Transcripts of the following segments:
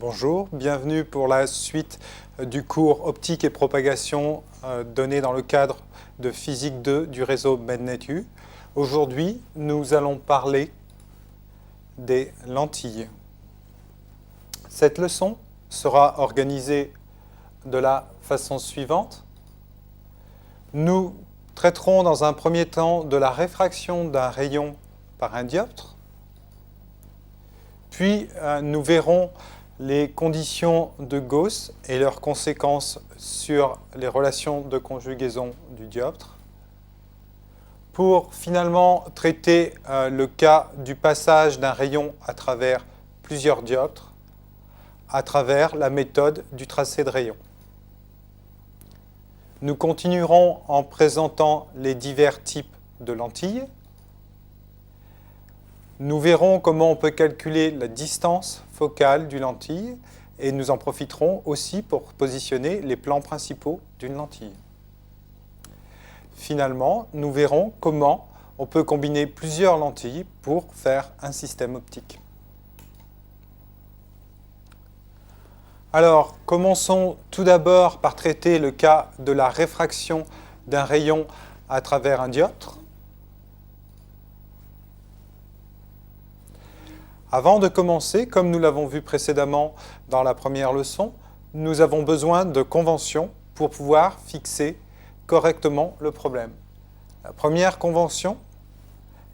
Bonjour, bienvenue pour la suite du cours Optique et propagation donné dans le cadre de Physique 2 du réseau MEDNETU. Aujourd'hui, nous allons parler des lentilles. Cette leçon sera organisée de la façon suivante. Nous traiterons dans un premier temps de la réfraction d'un rayon par un dioptre. Puis nous verrons les conditions de Gauss et leurs conséquences sur les relations de conjugaison du dioptre, pour finalement traiter le cas du passage d'un rayon à travers plusieurs dioptres, à travers la méthode du tracé de rayon. Nous continuerons en présentant les divers types de lentilles. Nous verrons comment on peut calculer la distance focale d'une lentille et nous en profiterons aussi pour positionner les plans principaux d'une lentille. Finalement, nous verrons comment on peut combiner plusieurs lentilles pour faire un système optique. Alors, commençons tout d'abord par traiter le cas de la réfraction d'un rayon à travers un dioptre. Avant de commencer, comme nous l'avons vu précédemment dans la première leçon, nous avons besoin de conventions pour pouvoir fixer correctement le problème. La première convention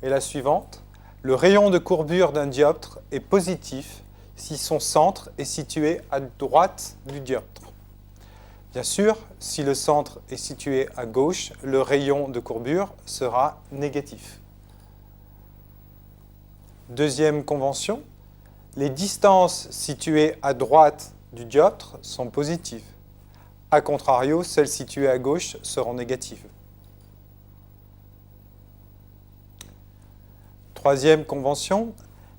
est la suivante. Le rayon de courbure d'un dioptre est positif si son centre est situé à droite du dioptre. Bien sûr, si le centre est situé à gauche, le rayon de courbure sera négatif. Deuxième convention, les distances situées à droite du dioptre sont positives. A contrario, celles situées à gauche seront négatives. Troisième convention,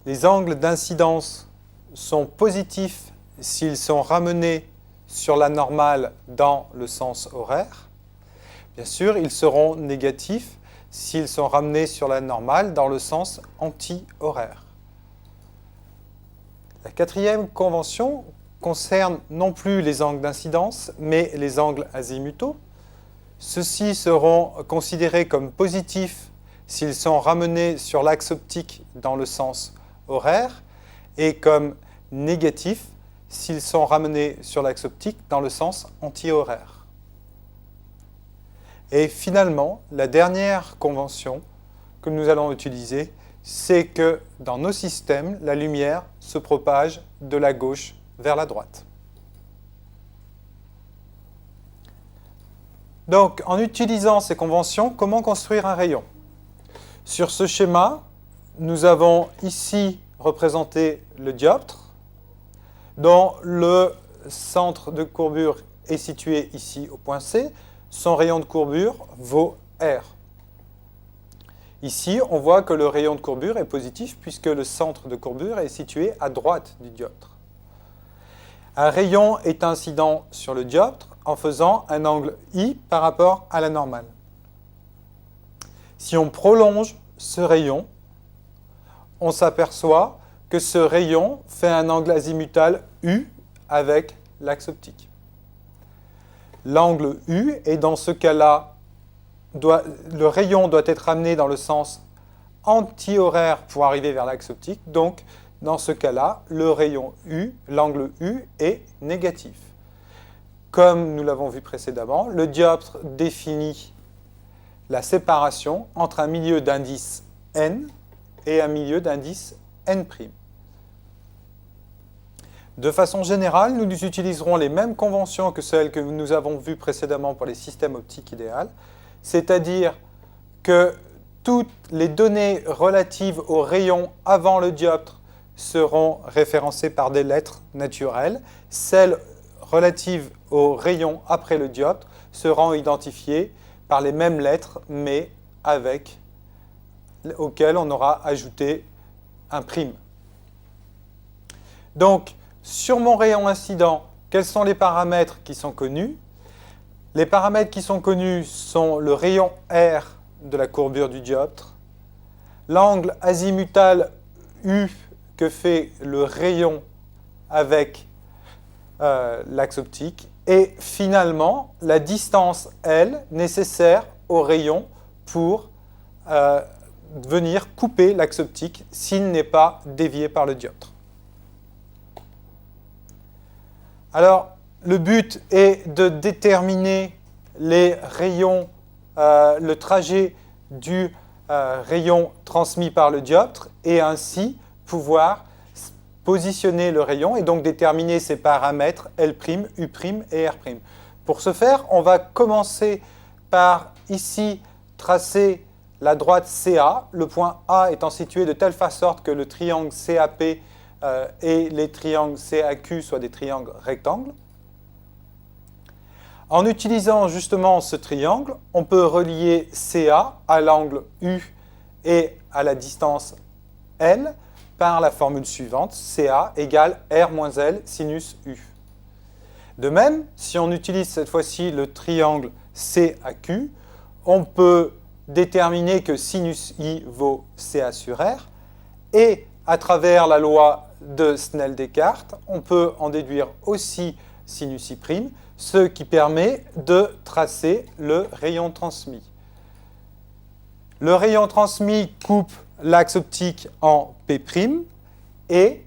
les angles d'incidence sont positifs s'ils sont ramenés sur la normale dans le sens horaire. Bien sûr, ils seront négatifs s'ils sont ramenés sur la normale dans le sens anti-horaire. La quatrième convention concerne non plus les angles d'incidence, mais les angles azimutaux. Ceux-ci seront considérés comme positifs s'ils sont ramenés sur l'axe optique dans le sens horaire et comme négatifs s'ils sont ramenés sur l'axe optique dans le sens anti-horaire. Et finalement, la dernière convention que nous allons utiliser, c'est que dans nos systèmes, la lumière se propage de la gauche vers la droite. Donc, en utilisant ces conventions, comment construire un rayon? Sur ce schéma, nous avons ici représenté le dioptre, dont le centre de courbure est situé ici au point C. Son rayon de courbure vaut R. Ici, on voit que le rayon de courbure est positif puisque le centre de courbure est situé à droite du dioptre. Un rayon est incident sur le dioptre en faisant un angle I par rapport à la normale. Si on prolonge ce rayon, on s'aperçoit que ce rayon fait un angle azimutal U avec l'axe optique. L'angle U, et dans ce cas-là, le rayon doit être ramené dans le sens anti-horaire pour arriver vers l'axe optique. Donc, dans ce cas-là, le rayon U, l'angle U, est négatif. Comme nous l'avons vu précédemment, le dioptre définit la séparation entre un milieu d'indice N et un milieu d'indice N'. De façon générale, nous utiliserons les mêmes conventions que celles que nous avons vues précédemment pour les systèmes optiques idéaux, c'est-à-dire que toutes les données relatives au rayon avant le dioptre seront référencées par des lettres naturelles. Celles relatives au rayon après le dioptre seront identifiées par les mêmes lettres, mais auxquelles on aura ajouté un prime. Donc, sur mon rayon incident, quels sont les paramètres qui sont connus? Les paramètres qui sont connus sont le rayon R de la courbure du dioptre, l'angle azimutal U que fait le rayon avec l'axe optique, et finalement la distance L nécessaire au rayon pour venir couper l'axe optique s'il n'est pas dévié par le dioptre. Alors, le but est de déterminer les rayons, le trajet du rayon transmis par le dioptre et ainsi pouvoir positionner le rayon et donc déterminer ses paramètres L', U' et R'. Pour ce faire, on va commencer par ici tracer la droite CA, le point A étant situé de telle sorte que le triangle CAP et les triangles CAQ soient des triangles rectangles. En utilisant justement ce triangle, on peut relier CA à l'angle U et à la distance L par la formule suivante, CA égale R moins L sinus U. De même, si on utilise cette fois-ci le triangle CAQ, on peut déterminer que sinus I vaut CA sur R, et à travers la loi de Snell-Descartes, on peut en déduire aussi sinus I', ce qui permet de tracer le rayon transmis. Le rayon transmis coupe l'axe optique en P', et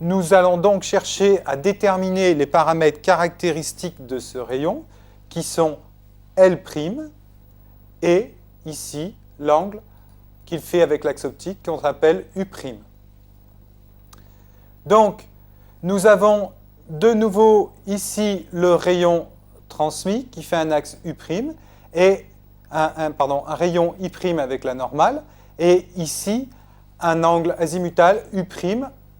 nous allons donc chercher à déterminer les paramètres caractéristiques de ce rayon, qui sont L' et ici l'angle qu'il fait avec l'axe optique qu'on appelle U'. Donc, nous avons de nouveau ici le rayon transmis qui fait un axe U' et un rayon I' avec la normale, et ici un angle azimutal U'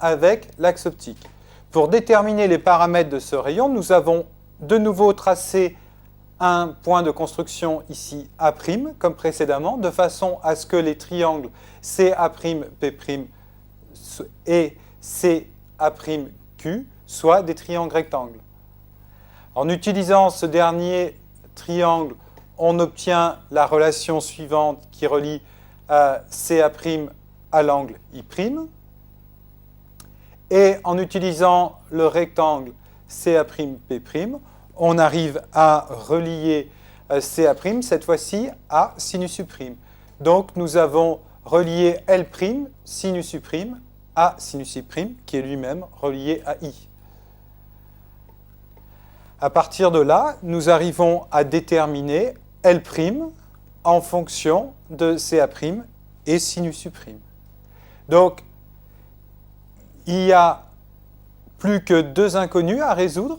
avec l'axe optique. Pour déterminer les paramètres de ce rayon, nous avons de nouveau tracé un point de construction ici A', comme précédemment, de façon à ce que les triangles CA', P' et CA', Q soient des triangles rectangles. En utilisant ce dernier triangle, on obtient la relation suivante qui relie CA' à l'angle I'. Et en utilisant le rectangle CA', P', on arrive à relier CA', cette fois-ci, à sinus U'. Donc nous avons relié L', sinus U', à sinus I', qui est lui-même relié à I. À partir de là, nous arrivons à déterminer L' en fonction de CA' et sinus U'. Donc, il n'y a plus que deux inconnus à résoudre,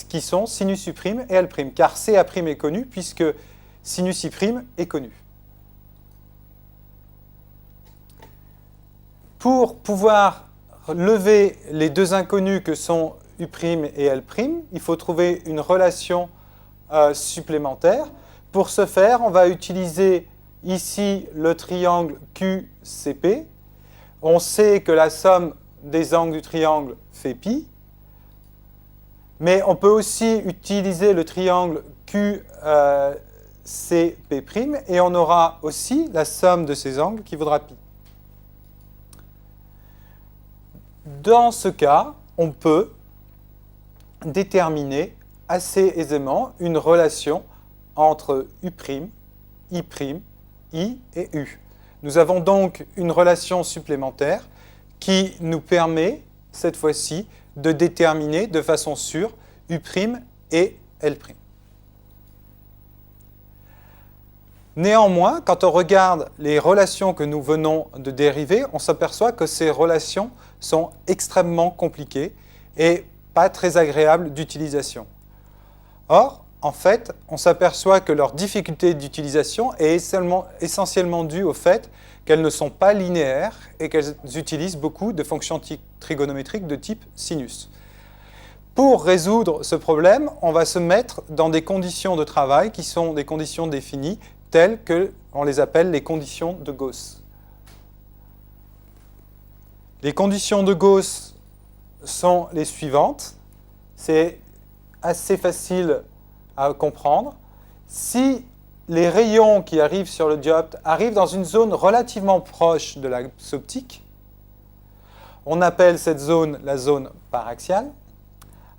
qui sont sinus U' et L', car CA' est connu puisque sinus I' est connu. Pour pouvoir lever les deux inconnus que sont U' et L', il faut trouver une relation supplémentaire. Pour ce faire, on va utiliser ici le triangle QCP. On sait que la somme des angles du triangle fait pi, mais on peut aussi utiliser le triangle QCP', et on aura aussi la somme de ces angles qui vaudra pi. Dans ce cas, on peut déterminer assez aisément une relation entre U', I', I et U. Nous avons donc une relation supplémentaire qui nous permet, cette fois-ci, de déterminer de façon sûre U' et L'. Néanmoins, quand on regarde les relations que nous venons de dériver, on s'aperçoit que ces relations sont extrêmement compliquées et pas très agréables d'utilisation. Or, en fait, on s'aperçoit que leur difficulté d'utilisation est essentiellement due au fait qu'elles ne sont pas linéaires et qu'elles utilisent beaucoup de fonctions trigonométriques de type sinus. Pour résoudre ce problème, on va se mettre dans des conditions de travail qui sont des conditions définies telles qu'on les appelle les conditions de Gauss. Les conditions de Gauss sont les suivantes. C'est assez facile à comprendre. Si les rayons qui arrivent sur le dioptre arrivent dans une zone relativement proche de l'axe optique, on appelle cette zone la zone paraxiale.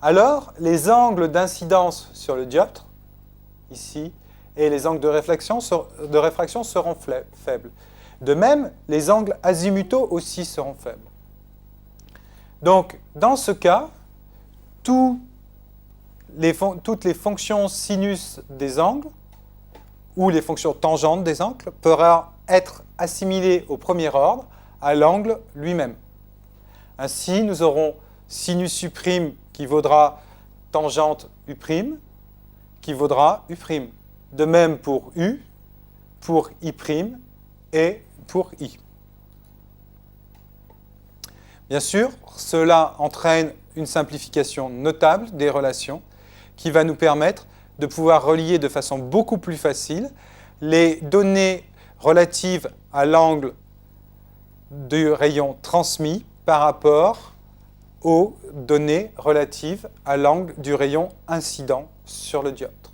alors les angles d'incidence sur le dioptre, ici, et les angles de réfraction seront faibles. De même, les angles azimutaux aussi seront faibles. Donc, dans ce cas, toutes les fonctions sinus des angles, ou les fonctions tangentes des angles, pourront être assimilées au premier ordre à l'angle lui-même. Ainsi, nous aurons sinus U' qui vaudra tangente U', qui vaudra U'. De même pour U, pour I' et pour I. Bien sûr, cela entraîne une simplification notable des relations qui va nous permettre de pouvoir relier de façon beaucoup plus facile les données relatives à l'angle du rayon transmis par rapport aux données relatives à l'angle du rayon incident sur le dioptre.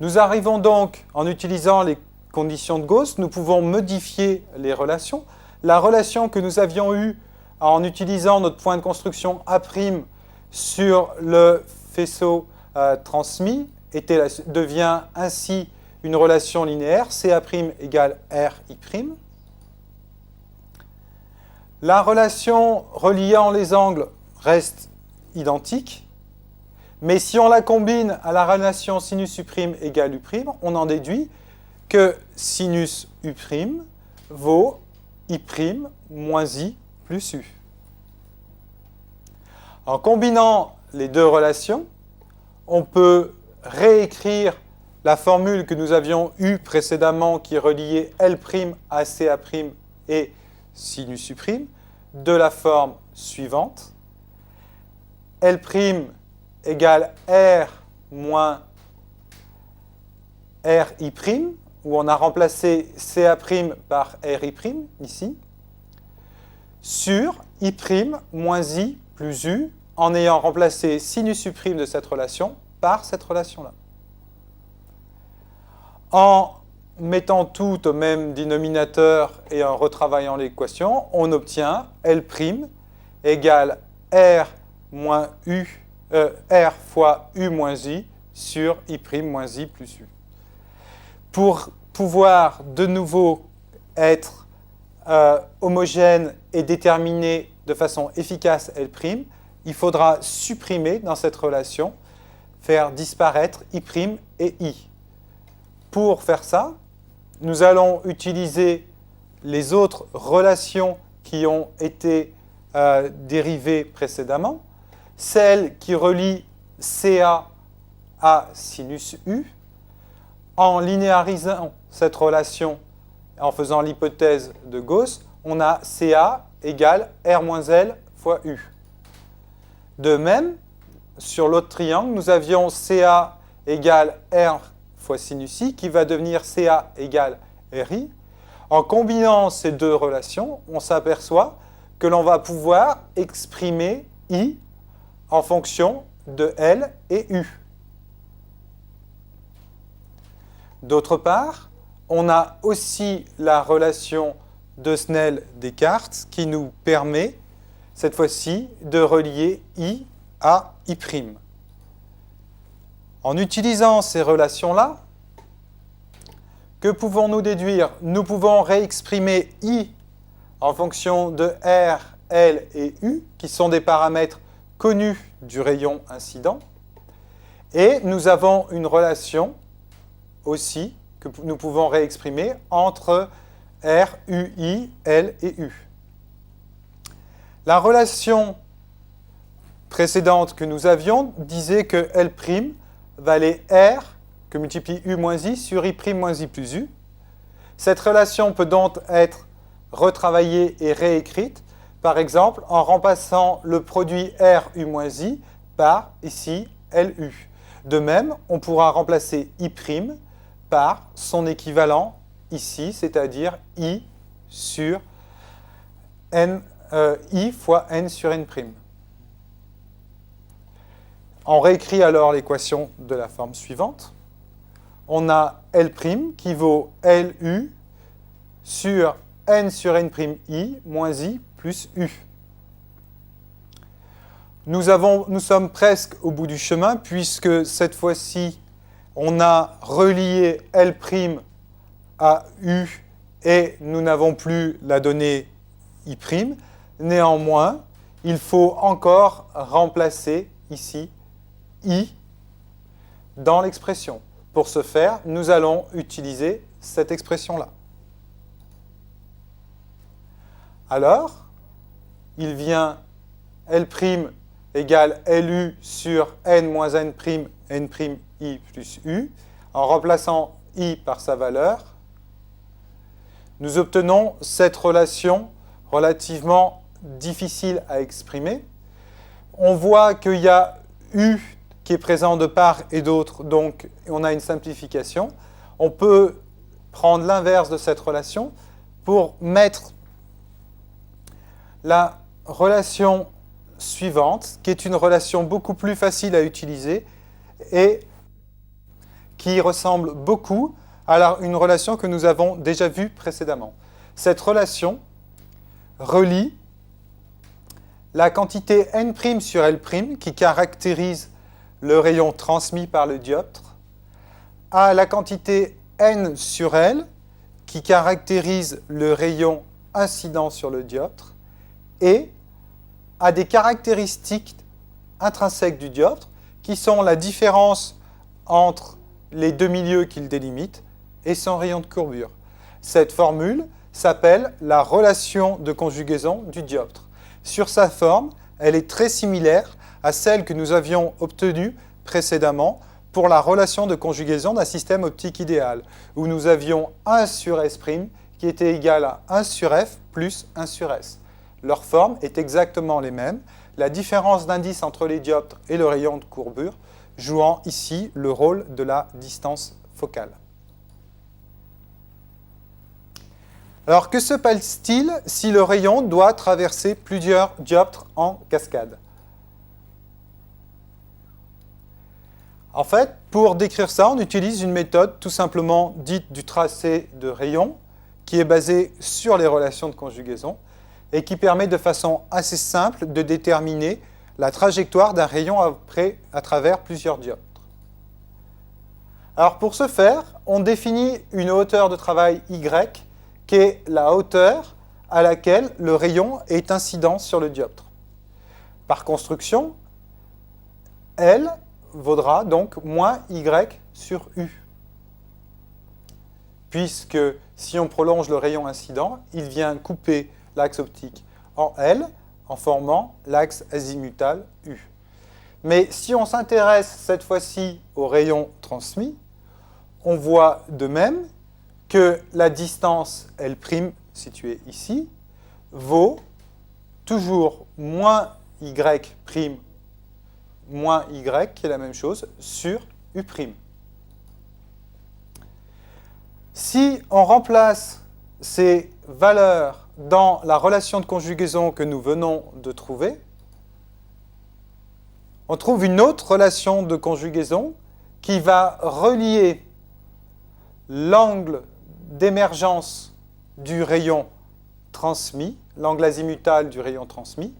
Nous arrivons donc, en utilisant les conditions de Gauss, nous pouvons modifier les relations. La relation que nous avions eue en utilisant notre point de construction A' sur le faisceau transmis devient ainsi une relation linéaire, CA' égale RI'. La relation reliant les angles reste identique, mais si on la combine à la relation sinus U' égale U', on en déduit que sinus U' vaut I' moins I plus U. En combinant les deux relations, on peut réécrire la formule que nous avions eue précédemment qui reliait L' à CA' et sinus U' de la forme suivante. L' égale R moins RI', où on a remplacé CA' par RI' ici, sur I' moins I plus U, en ayant remplacé sinus U' de cette relation par cette relation-là. En mettant tout au même dénominateur et en retravaillant l'équation, on obtient L' égale R moins U, R fois U moins I sur I' moins I plus U. Pour pouvoir de nouveau être homogène et déterminer de façon efficace L', il faudra supprimer dans cette relation, faire disparaître I' et I. Pour faire ça, nous allons utiliser les autres relations qui ont été dérivées précédemment, celle qui relie CA à sinus U, en linéarisant cette relation, en faisant l'hypothèse de Gauss, on a CA égale R moins L fois U. De même, sur l'autre triangle, nous avions CA égale R fois sinus I, qui va devenir CA égale RI. En combinant ces deux relations, on s'aperçoit que l'on va pouvoir exprimer I en fonction de L et U. D'autre part, on a aussi la relation de Snell-Descartes qui nous permet, cette fois-ci, de relier I à I'. En utilisant ces relations-là, que pouvons-nous déduire? Nous pouvons réexprimer I en fonction de R, L et U, qui sont des paramètres connus du rayon incident. Et nous avons une relation aussi que nous pouvons réexprimer entre R, U, I, L et U. La relation précédente que nous avions disait que L' valait R que multiplie U moins I sur I' moins I plus U. Cette relation peut donc être retravaillée et réécrite, par exemple en remplaçant le produit R U moins I par, ici, LU. De même, on pourra remplacer I' par son équivalent ici, c'est-à-dire I sur N, I fois N sur N'. On réécrit alors l'équation de la forme suivante. On a L' qui vaut LU sur N sur N' I moins I plus U. Nous sommes presque au bout du chemin, puisque cette fois-ci, on a relié L' à U et nous n'avons plus la donnée I'. Néanmoins, il faut encore remplacer ici I dans l'expression. Pour ce faire, nous allons utiliser cette expression-là. Alors, il vient L' égale LU sur N moins N', N'I plus U. En remplaçant I par sa valeur, nous obtenons cette relation relativement difficile à exprimer. On voit qu'il y a U qui est présent de part et d'autre, donc on a une simplification. On peut prendre l'inverse de cette relation pour mettre la relation suivante, qui est une relation beaucoup plus facile à utiliser et qui ressemble beaucoup à une relation que nous avons déjà vue précédemment. Cette relation relie la quantité N' sur L' qui caractérise le rayon transmis par le dioptre à la quantité N sur L qui caractérise le rayon incident sur le dioptre et à des caractéristiques intrinsèques du dioptre qui sont la différence entre les deux milieux qu'il délimite et son rayon de courbure. Cette formule s'appelle la relation de conjugaison du dioptre. Sur sa forme, elle est très similaire à celle que nous avions obtenue précédemment pour la relation de conjugaison d'un système optique idéal, où nous avions 1 sur S' qui était égal à 1 sur F plus 1 sur S. Leur forme est exactement les mêmes, la différence d'indice entre les dioptres et le rayon de courbure jouant ici le rôle de la distance focale. Alors, que se passe-t-il si le rayon doit traverser plusieurs dioptres en cascade? En fait, pour décrire ça, on utilise une méthode tout simplement dite du tracé de rayon, qui est basée sur les relations de conjugaison et qui permet de façon assez simple de déterminer la trajectoire d'un rayon à travers plusieurs dioptres. Alors pour ce faire, on définit une hauteur de travail Y, qui est la hauteur à laquelle le rayon est incident sur le dioptre. Par construction, L vaudra donc moins Y sur U. Puisque si on prolonge le rayon incident, il vient couper l'axe optique en L en formant l'axe azimutal U. Mais si on s'intéresse cette fois-ci au rayon transmis, on voit de même que la distance L', située ici, vaut toujours moins Y', moins Y, qui est la même chose, sur U'. Si on remplace ces valeurs dans la relation de conjugaison que nous venons de trouver, on trouve une autre relation de conjugaison qui va relier l'angle d'émergence du rayon transmis, l'angle azimutal du rayon transmis,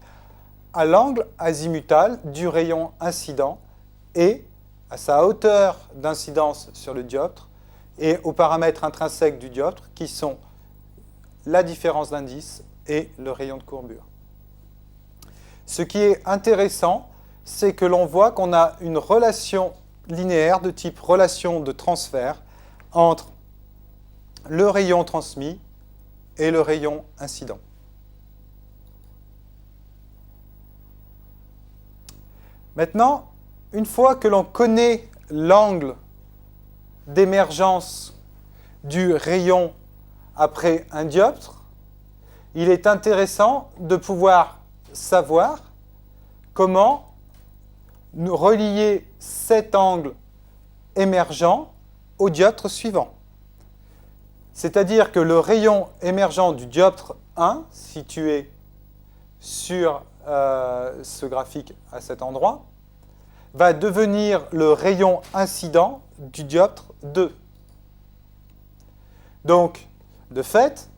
à l'angle azimutal du rayon incident et à sa hauteur d'incidence sur le dioptre et aux paramètres intrinsèques du dioptre qui sont la différence d'indice et le rayon de courbure. Ce qui est intéressant, c'est que l'on voit qu'on a une relation linéaire de type relation de transfert entre le rayon transmis et le rayon incident. Maintenant, une fois que l'on connaît l'angle d'émergence du rayon après un dioptre, il est intéressant de pouvoir savoir comment nous relier cet angle émergent au dioptre suivant. C'est-à-dire que le rayon émergent du dioptre 1, situé sur ce graphique à cet endroit, va devenir le rayon incident du dioptre 2. Donc, de fait,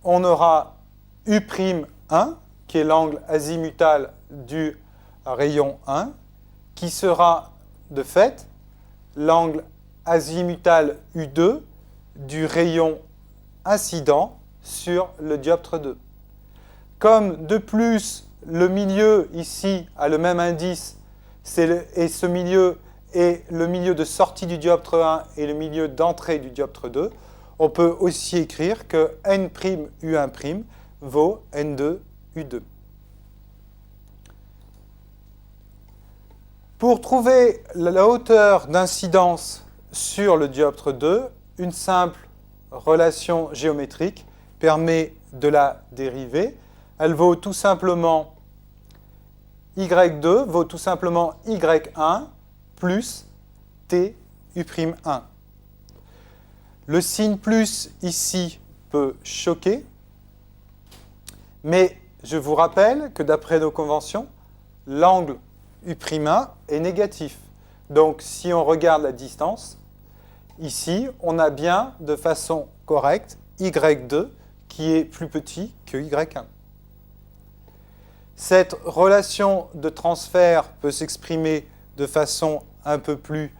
on aura U'1, qui est l'angle azimutal du rayon 1, qui sera de fait l'angle azimutal U2 du rayon incident sur le dioptre 2. Comme de plus, le milieu ici a le même indice, et ce milieu est le milieu de sortie du dioptre 1 et le milieu d'entrée du dioptre 2, on peut aussi écrire que N'U1' vaut N2U2. Pour trouver la hauteur d'incidence sur le dioptre 2, une simple relation géométrique permet de la dériver. Elle vaut tout simplement Y2 vaut tout simplement Y1 plus TU'1. Le signe plus ici peut choquer, mais je vous rappelle que d'après nos conventions, l'angle U'1 est négatif. Donc si on regarde la distance, ici on a bien de façon correcte Y2 qui est plus petit que Y1. Cette relation de transfert peut s'exprimer de façon un peu plus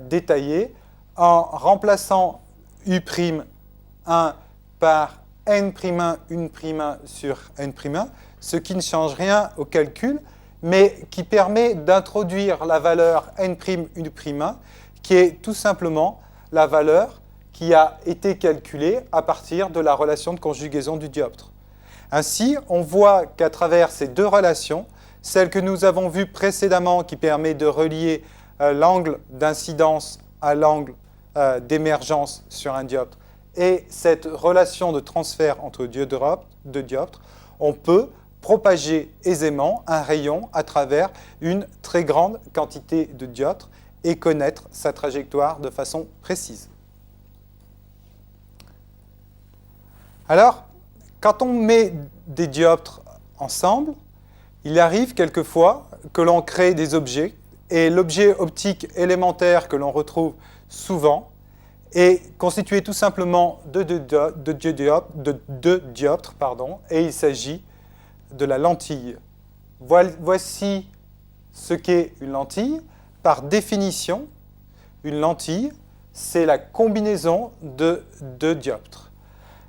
détaillée en remplaçant U'1 par N'1 sur N'1, ce qui ne change rien au calcul, mais qui permet d'introduire la valeur N'1, qui est tout simplement la valeur qui a été calculée à partir de la relation de conjugaison du dioptre. Ainsi, on voit qu'à travers ces deux relations, celle que nous avons vue précédemment qui permet de relier l'angle d'incidence à l'angle d'émergence sur un dioptre et cette relation de transfert entre deux dioptres, on peut propager aisément un rayon à travers une très grande quantité de dioptres et connaître sa trajectoire de façon précise. Alors, quand on met des dioptres ensemble, il arrive quelquefois que l'on crée des objets, et l'objet optique élémentaire que l'on retrouve souvent est constitué tout simplement de deux dioptres, et il s'agit de la lentille. Voici ce qu'est une lentille. Par définition, une lentille, c'est la combinaison de deux dioptres.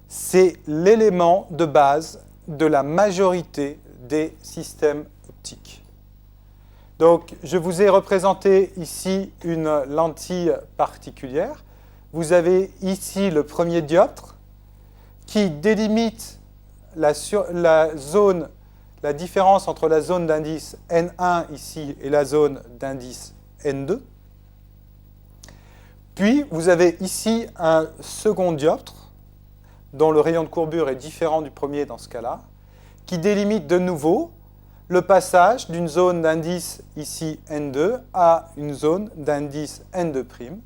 C'est l'élément de base de la majorité des systèmes optiques. Donc, je vous ai représenté ici une lentille particulière. Vous avez ici le premier dioptre qui délimite la différence entre la zone d'indice N1 ici et la zone d'indice N2. Puis, vous avez ici un second dioptre dont le rayon de courbure est différent du premier dans ce cas-là, qui délimite de nouveau le passage d'une zone d'indice ici N2 à une zone d'indice N2'.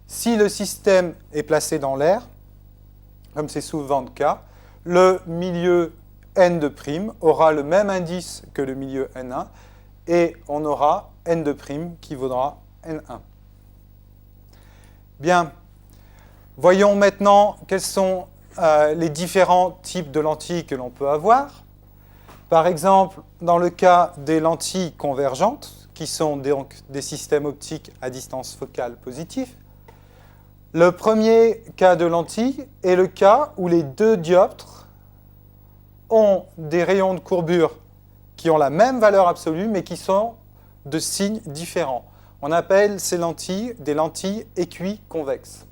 Si le système est placé dans l'air, comme c'est souvent le cas, le milieu N2' aura le même indice que le milieu N1 et on aura N2' qui vaudra N1. Bien, voyons maintenant quels sont les différents types de lentilles que l'on peut avoir. Par exemple, dans le cas des lentilles convergentes, qui sont donc des systèmes optiques à distance focale positive, le premier cas de lentille est le cas où les deux dioptres ont des rayons de courbure qui ont la même valeur absolue, mais qui sont de signes différents. On appelle ces lentilles des lentilles équiconvexes.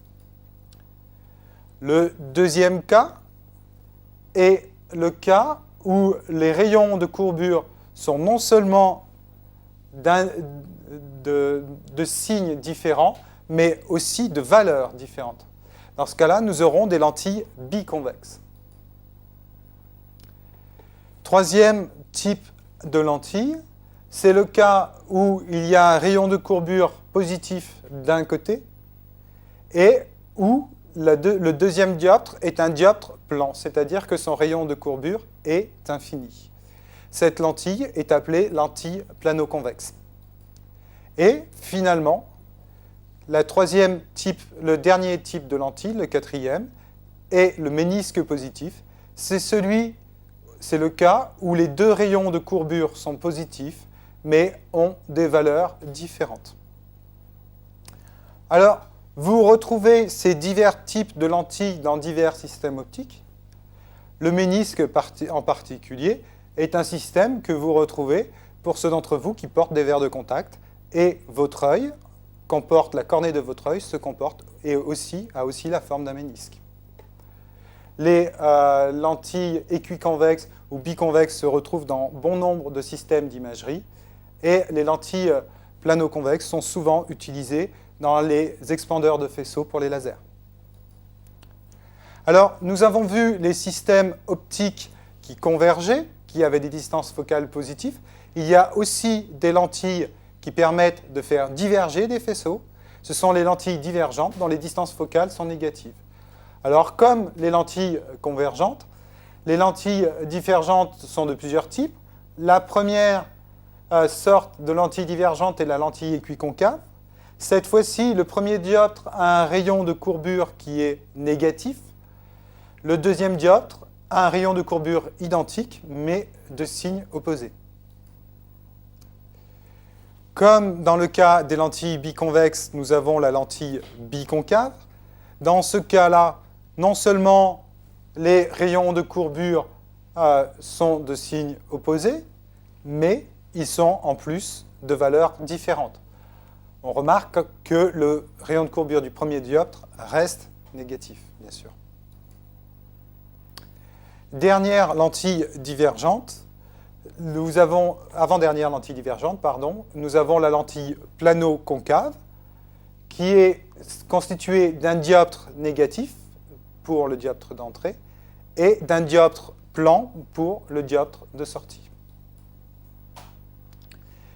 Le deuxième cas est le cas où les rayons de courbure sont non seulement de signes différents, mais aussi de valeurs différentes. Dans ce cas-là, nous aurons des lentilles biconvexes. Troisième type de lentille, c'est le cas où il y a un rayon de courbure positif d'un côté et où le deuxième dioptre est un dioptre plan, c'est-à-dire que son rayon de courbure est infini. Cette lentille est appelée lentille plano-convexe. Et finalement, le dernier type de lentille, le quatrième, est le ménisque positif. C'est celui c'est le cas où les deux rayons de courbure sont positifs, mais ont des valeurs différentes. Alors, vous retrouvez ces divers types de lentilles dans divers systèmes optiques. Le ménisque en particulier est un système que vous retrouvez pour ceux d'entre vous qui portent des verres de contact, et votre œil comporte, la cornée de votre œil se comporte et a aussi la forme d'un ménisque. Les lentilles équiconvexes ou biconvexes se retrouvent dans bon nombre de systèmes d'imagerie, et les lentilles plano-convexes sont souvent utilisées dans les expandeurs de faisceaux pour les lasers. Alors, nous avons vu les systèmes optiques qui convergeaient, qui avaient des distances focales positives. Il y a aussi des lentilles qui permettent de faire diverger des faisceaux. Ce sont les lentilles divergentes dont les distances focales sont négatives. Alors, comme les lentilles convergentes, les lentilles divergentes sont de plusieurs types. La première sorte de lentille divergente est la lentille équiconcave. Cette fois-ci, le premier dioptre a un rayon de courbure qui est négatif. Le deuxième dioptre a un rayon de courbure identique, mais de signe opposé. Comme dans le cas des lentilles biconvexes, nous avons la lentille biconcave. Dans ce cas-là, non seulement les rayons de courbure sont de signe opposé, mais ils sont en plus de valeurs différentes. On remarque que le rayon de courbure du premier dioptre reste négatif, bien sûr. Dernière lentille divergente, avant-dernière lentille divergente, nous avons la lentille plano-concave, qui est constituée d'un dioptre négatif pour le dioptre d'entrée et d'un dioptre plan pour le dioptre de sortie.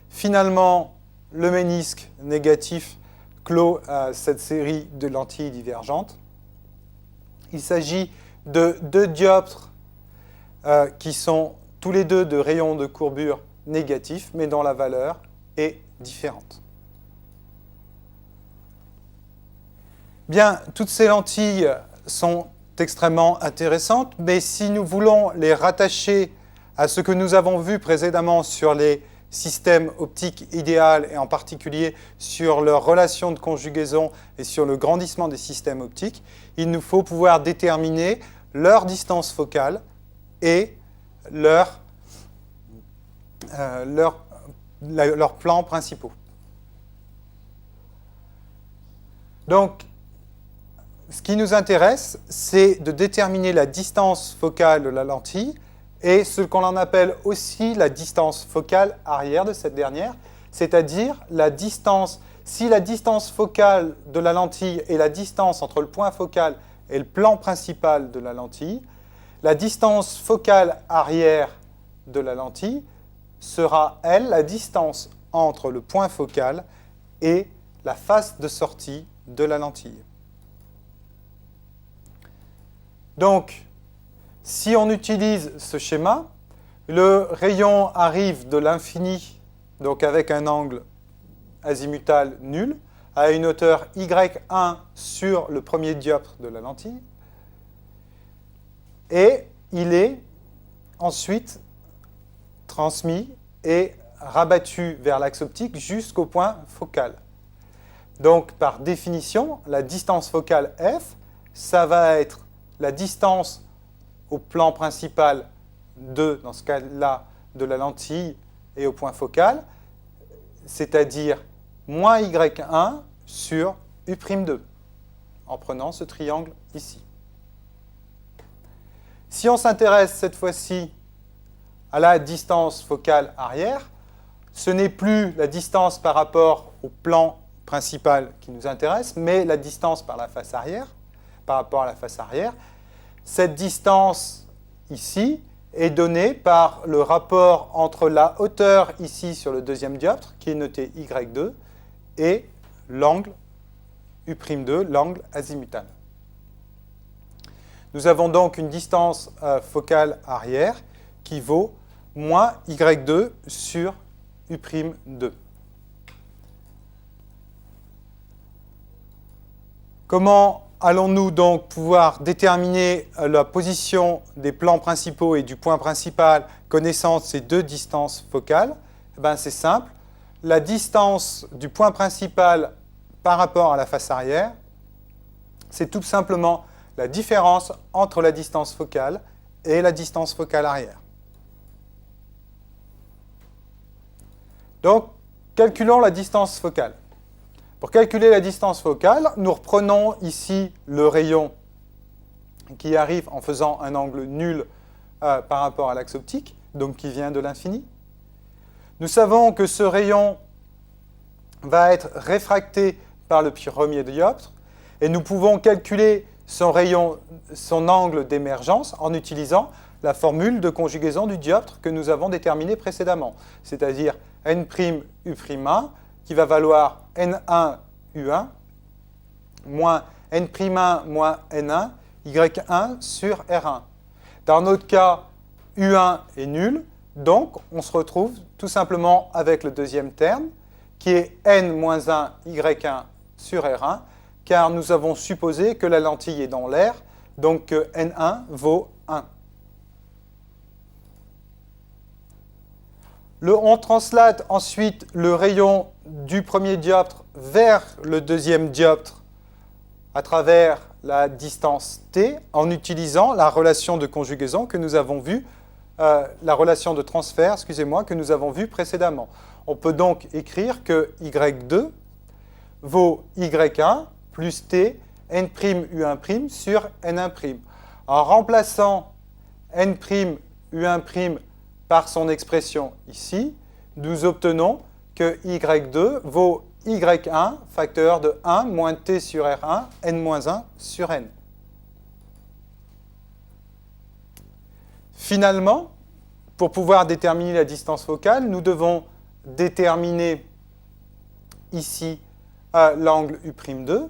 Finalement, le ménisque négatif clôt cette série de lentilles divergentes. Il s'agit de deux dioptres qui sont tous les deux de rayons de courbure négatifs, mais dont la valeur est différente. Bien, toutes ces lentilles sont extrêmement intéressantes, mais si nous voulons les rattacher à ce que nous avons vu précédemment sur les systèmes optiques idéaux, et en particulier sur leur relation de conjugaison et sur le grandissement des systèmes optiques, il nous faut pouvoir déterminer leur distance focale et leurs plans principaux. Donc, ce qui nous intéresse, c'est de déterminer la distance focale de la lentille et ce qu'on en appelle aussi la distance focale arrière de cette dernière, c'est-à-dire la distance, si la distance focale de la lentille est la distance entre le point focal et le plan principal de la lentille, la distance focale arrière de la lentille sera, elle, la distance entre le point focal et la face de sortie de la lentille. Donc, si on utilise ce schéma, le rayon arrive de l'infini, donc avec un angle azimutal nul, à une hauteur y1 sur le premier dioptre de la lentille, et il est ensuite transmis et rabattu vers l'axe optique jusqu'au point focal. Donc, par définition, la distance focale f, ça va être la distance au plan principal dans ce cas-là, de la lentille et au point focal, c'est-à-dire moins y1 sur U'2, en prenant ce triangle ici. Si on s'intéresse cette fois-ci à la distance focale arrière, ce n'est plus la distance par rapport au plan principal qui nous intéresse, mais la distance par la face arrière, par rapport à la face arrière. Cette distance ici est donnée par le rapport entre la hauteur ici sur le deuxième dioptre, qui est noté y2, et l'angle U'2, l'angle azimutal. Nous avons donc une distance focale arrière qui vaut moins y2 sur U'2. Comment allons-nous donc pouvoir déterminer la position des plans principaux et du point principal connaissant ces deux distances focales? C'est simple. La distance du point principal par rapport à la face arrière, c'est tout simplement la différence entre la distance focale et la distance focale arrière. Donc, calculons la distance focale. Pour calculer la distance focale, nous reprenons ici le rayon qui arrive en faisant un angle nul par rapport à l'axe optique, donc qui vient de l'infini. Nous savons que ce rayon va être réfracté par le premier dioptre, et nous pouv'ons calculer son angle d'émergence en utilisant la formule de conjugaison du dioptre que nous avons déterminée précédemment, c'est-à-dire N'U'1 qui va valoir N1 U1 moins N'1 moins N1 Y1 sur R1. Dans notre cas, U1 est nul, donc on se retrouve tout simplement avec le deuxième terme qui est N moins 1 Y1 sur R1, car nous avons supposé que la lentille est dans l'air, donc que N1 vaut 1. On translate ensuite le rayon du premier dioptre vers le deuxième dioptre à travers la distance t en utilisant la relation de conjugaison que nous avons vue, la relation de transfert, excusez-moi, que nous avons vue précédemment. On peut donc écrire que Y2 vaut Y1 plus t N'U1' sur N1'. En remplaçant N'U1' par son expression ici, nous obtenons que Y2 vaut Y1 facteur de 1 moins t sur R1, N-1 sur N. Finalement, pour pouvoir déterminer la distance focale, nous devons déterminer ici l'angle U'2.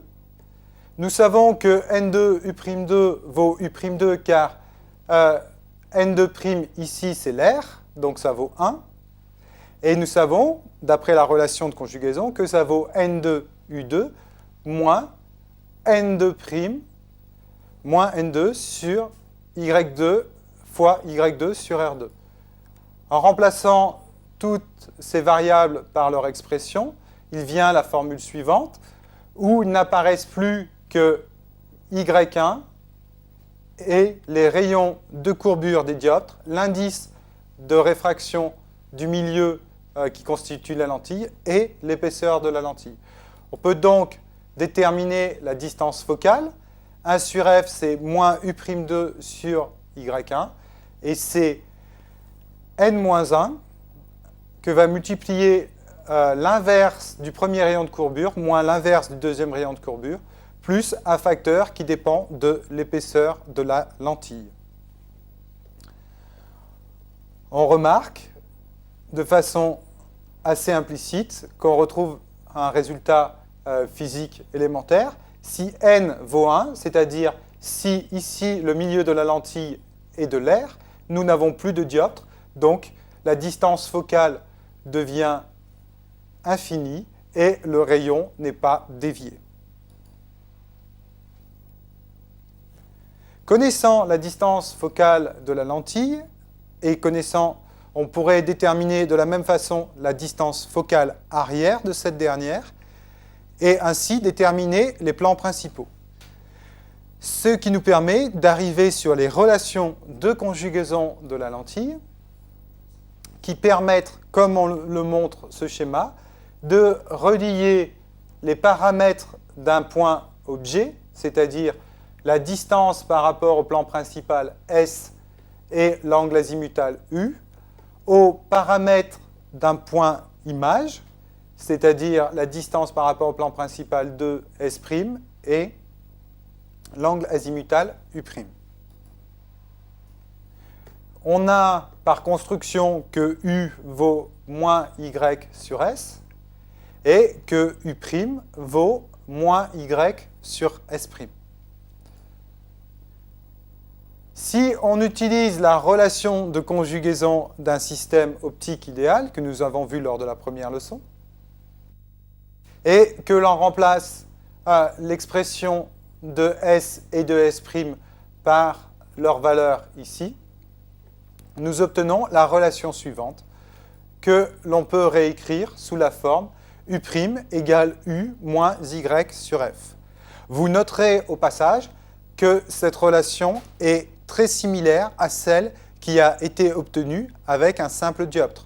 Nous savons que N2 U'2 vaut U'2 car N2' ici c'est l'air, donc ça vaut 1. Et nous savons, d'après la relation de conjugaison, que ça vaut N2 U2 moins N2' moins N2 sur Y2 fois Y2 sur R2. En remplaçant toutes ces variables par leur expression, il vient la formule suivante, où il n'apparaissent plus que Y1 et les rayons de courbure des dioptres, l'indice de réfraction du milieu qui constitue la lentille et l'épaisseur de la lentille. On peut donc déterminer la distance focale. 1 sur F, c'est moins U'2 sur Y1, et c'est N-1 que va multiplier l'inverse du premier rayon de courbure moins l'inverse du deuxième rayon de courbure, plus un facteur qui dépend de l'épaisseur de la lentille. On remarque de façon assez implicite qu'on retrouve un résultat physique élémentaire. Si n vaut 1, c'est-à-dire si ici le milieu de la lentille est de l'air, nous n'avons plus de dioptre, donc la distance focale devient infinie et le rayon n'est pas dévié. Connaissant la distance focale de la lentille et on pourrait déterminer de la même façon la distance focale arrière de cette dernière et ainsi déterminer les plans principaux. Ce qui nous permet d'arriver sur les relations de conjugaison de la lentille qui permettent, comme on le montre ce schéma, de relier les paramètres d'un point objet, c'est-à-dire la distance par rapport au plan principal S et l'angle azimutal U, aux paramètres d'un point image, c'est-à-dire la distance par rapport au plan principal de S' et l'angle azimutal U'. On a par construction que U vaut moins Y sur S et que U' vaut moins Y sur S'. Si on utilise la relation de conjugaison d'un système optique idéal que nous avons vu lors de la première leçon et que l'on remplace l'expression de S et de S' par leur valeur ici, nous obtenons la relation suivante que l'on peut réécrire sous la forme U' égale U moins Y sur F. Vous noterez au passage que cette relation est très similaire à celle qui a été obtenue avec un simple dioptre.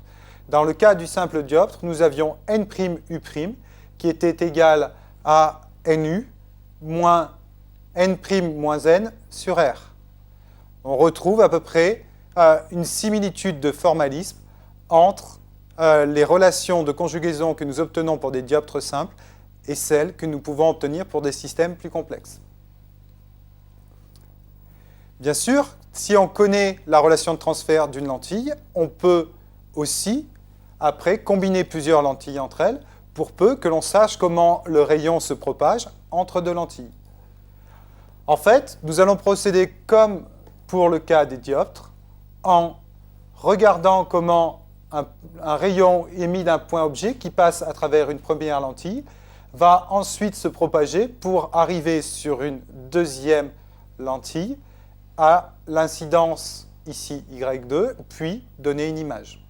Dans le cas du simple dioptre, nous avions N'U' qui était égal à NU moins N' moins N sur R. On retrouve à peu près une similitude de formalisme entre les relations de conjugaison que nous obtenons pour des dioptres simples et celles que nous pouvons obtenir pour des systèmes plus complexes. Bien sûr, si on connaît la relation de transfert d'une lentille, on peut aussi, après, combiner plusieurs lentilles entre elles, pour peu que l'on sache comment le rayon se propage entre deux lentilles. En fait, nous allons procéder comme pour le cas des dioptres, en regardant comment un rayon émis d'un point objet qui passe à travers une première lentille va ensuite se propager pour arriver sur une deuxième lentille à l'incidence ici Y2, puis donner une image.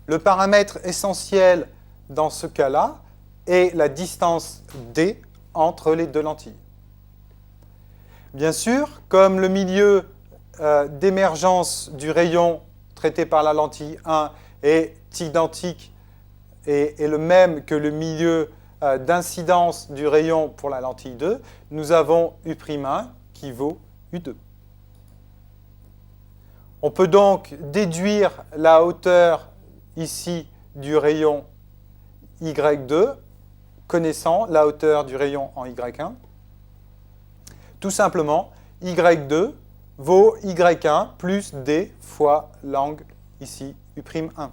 Le paramètre essentiel dans ce cas-là est la distance D entre les deux lentilles. Bien sûr, comme le milieu d'émergence du rayon traité par la lentille 1 est identique et le même que le milieu d'incidence du rayon pour la lentille 2, nous avons U'1 qui vaut U2. On peut donc déduire la hauteur ici du rayon Y2, connaissant la hauteur du rayon en Y1. Tout simplement, Y2 vaut Y1 plus D fois l'angle ici U'1.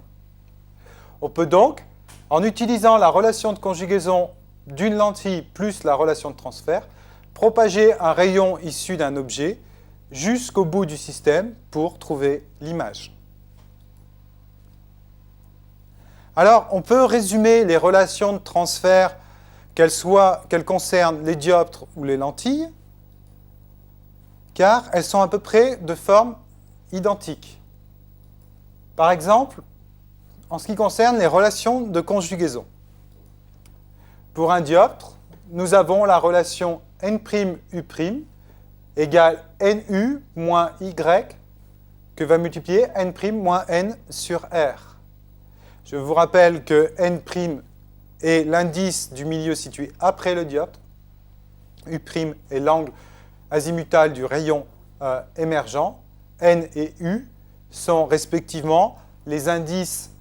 On peut donc, en utilisant la relation de conjugaison d'une lentille plus la relation de transfert, propager un rayon issu d'un objet jusqu'au bout du système pour trouver l'image. Alors, on peut résumer les relations de transfert, qu'elles concernent les dioptres ou les lentilles, car elles sont à peu près de forme identique. Par exemple, en ce qui concerne les relations de conjugaison. Pour un dioptre, nous avons la relation N'U' égale NU moins Y que va multiplier N' moins N sur R. Je vous rappelle que N' est l'indice du milieu situé après le dioptre. U' est l'angle azimutal du rayon émergent. N et U sont respectivement les indices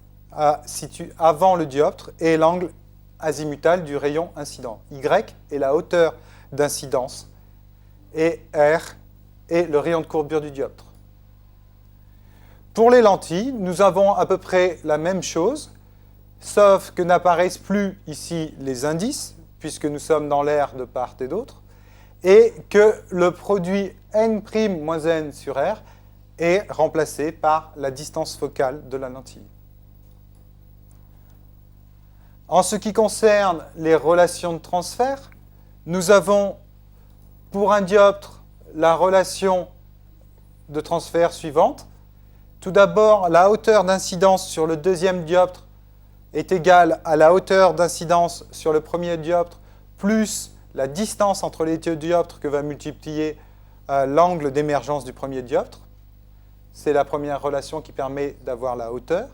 situés avant le dioptre et l'angle azimutal du rayon incident. Y est la hauteur d'incidence et R est le rayon de courbure du dioptre. Pour les lentilles, nous avons à peu près la même chose, sauf que n'apparaissent plus ici les indices, puisque nous sommes dans l'air de part et d'autre, et que le produit N' moins N sur R est remplacé par la distance focale de la lentille. En ce qui concerne les relations de transfert, nous avons pour un dioptre la relation de transfert suivante. Tout d'abord, la hauteur d'incidence sur le deuxième dioptre est égale à la hauteur d'incidence sur le premier dioptre plus la distance entre les deux dioptres que va multiplier l'angle d'émergence du premier dioptre. C'est la première relation qui permet d'avoir la hauteur.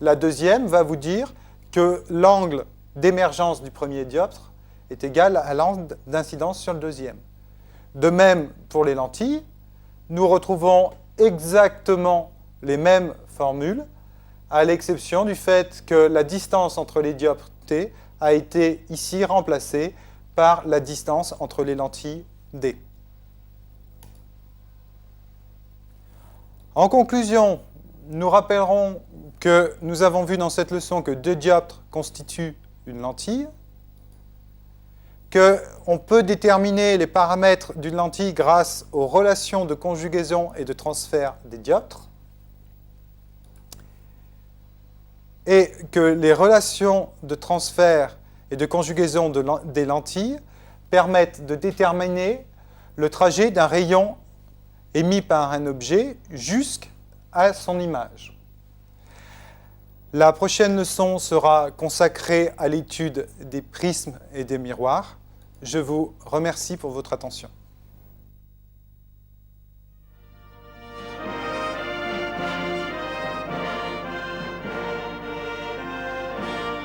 La deuxième va vous dire que l'angle d'émergence du premier dioptre est égal à l'angle d'incidence sur le deuxième. De même pour les lentilles, nous retrouvons exactement les mêmes formules, à l'exception du fait que la distance entre les dioptres T a été ici remplacée par la distance entre les lentilles D. En conclusion, nous rappellerons que nous avons vu dans cette leçon que deux dioptres constituent une lentille, qu'on peut déterminer les paramètres d'une lentille grâce aux relations de conjugaison et de transfert des dioptres, et que les relations de transfert et de conjugaison des lentilles permettent de déterminer le trajet d'un rayon émis par un objet jusqu'à son image. La prochaine leçon sera consacrée à l'étude des prismes et des miroirs. Je vous remercie pour votre attention.